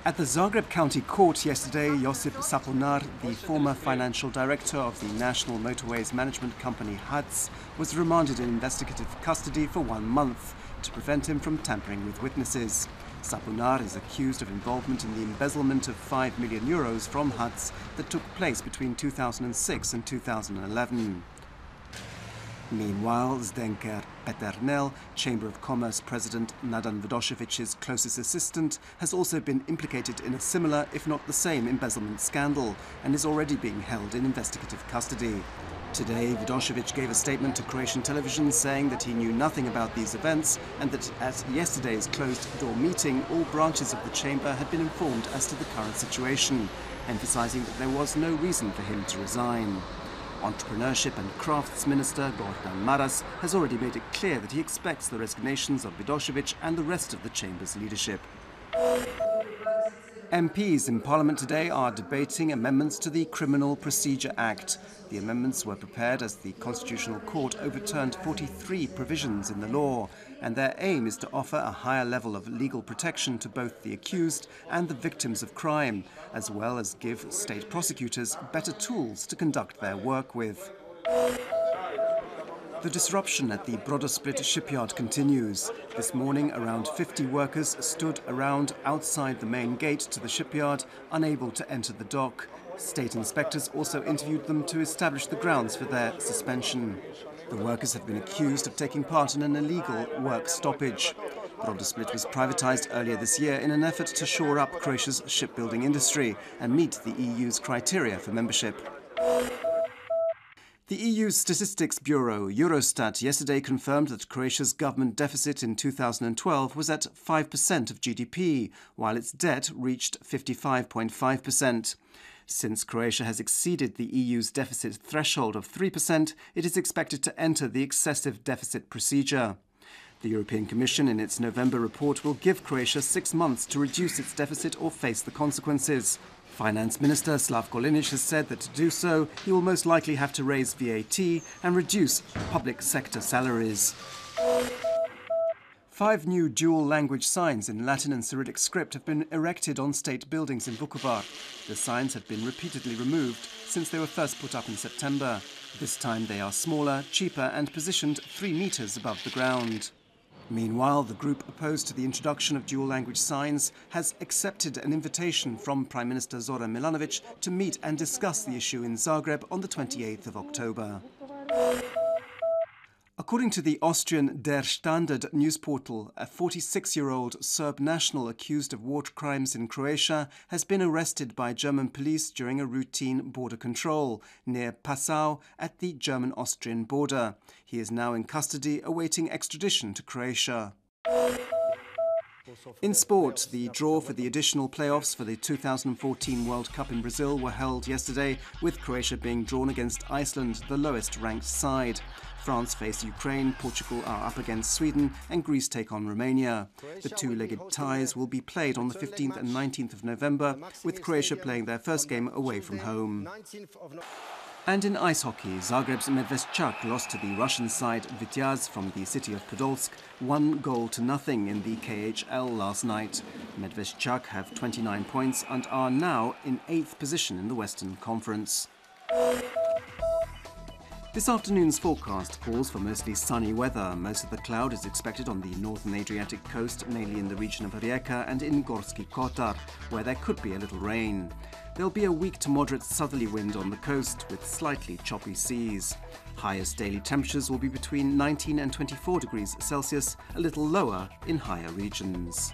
At the Zagreb County Court yesterday, Josip Sapunar, the former financial director of the National Motorways Management Company HRT4, was remanded in investigative custody for 1 month to prevent him from tampering with witnesses. Sapunar is accused of involvement in the embezzlement of €5 million from HRT4 that took place between 2006 and 2011. Meanwhile, Zdenka Peternel, Chamber of Commerce President Nadan Vidosevic's closest assistant, has also been implicated in a similar, if not the same, embezzlement scandal and is already being held in investigative custody. Today, Vidosevic gave a statement to Croatian television saying that he knew nothing about these events and that at yesterday's closed-door meeting, all branches of the chamber had been informed as to the current situation, emphasizing that there was no reason for him to resign. Entrepreneurship and Crafts Minister Gordan Maras has already made it clear that he expects the resignations of Vidosevic and the rest of the Chamber's leadership. MPs in Parliament today are debating amendments to the Criminal Procedure Act. The amendments were prepared as the Constitutional Court overturned 43 provisions in the law, and their aim is to offer a higher level of legal protection to both the accused and the victims of crime, as well as give state prosecutors better tools to conduct their work with. The disruption at the Brodosplit shipyard continues. This morning, around 50 workers stood around outside the main gate to the shipyard, unable to enter the dock. State inspectors also interviewed them to establish the grounds for their suspension. The workers have been accused of taking part in an illegal work stoppage. Brodosplit was privatized earlier this year in an effort to shore up Croatia's shipbuilding industry and meet the EU's criteria for membership. The EU Statistics Bureau, Eurostat, yesterday confirmed that Croatia's government deficit in 2012 was at 5% of GDP, while its debt reached 55.5%. Since Croatia has exceeded the EU's deficit threshold of 3%, it is expected to enter the excessive deficit procedure. The European Commission, in its November report, will give Croatia 6 months to reduce its deficit or face the consequences. Finance Minister Slavko Linic has said that to do so, he will most likely have to raise VAT and reduce public sector salaries. 5 new dual-language signs in Latin and Cyrillic script have been erected on state buildings in Vukovar. The signs have been repeatedly removed since they were first put up in September. This time they are smaller, cheaper and positioned 3 meters above the ground. Meanwhile, the group opposed to the introduction of dual-language signs has accepted an invitation from Prime Minister Zoran Milanovic to meet and discuss the issue in Zagreb on the 28th of October. According to the Austrian Der Standard news portal, a 46-year-old Serb national accused of war crimes in Croatia has been arrested by German police during a routine border control near Passau at the German-Austrian border. He is now in custody awaiting extradition to Croatia. In sport, the draw for the additional playoffs for the 2014 World Cup in Brazil were held yesterday, with Croatia being drawn against Iceland, the lowest-ranked side. France face Ukraine, Portugal are up against Sweden, and Greece take on Romania. The two-legged ties will be played on the 15th and 19th of November, with Croatia playing their first game away from home. And in ice hockey, Zagreb's Medveščak lost to the Russian side Vityaz from the city of Podolsk 1-0 in the KHL last night. Medveščak have 29 points and are now in 8th position in the Western Conference. This afternoon's forecast calls for mostly sunny weather. Most of the cloud is expected on the northern Adriatic coast, mainly in the region of Rijeka and in Gorski Kotar, where there could be a little rain. There'll be a weak to moderate southerly wind on the coast with slightly choppy seas. Highest daily temperatures will be between 19 and 24 degrees Celsius, a little lower in higher regions.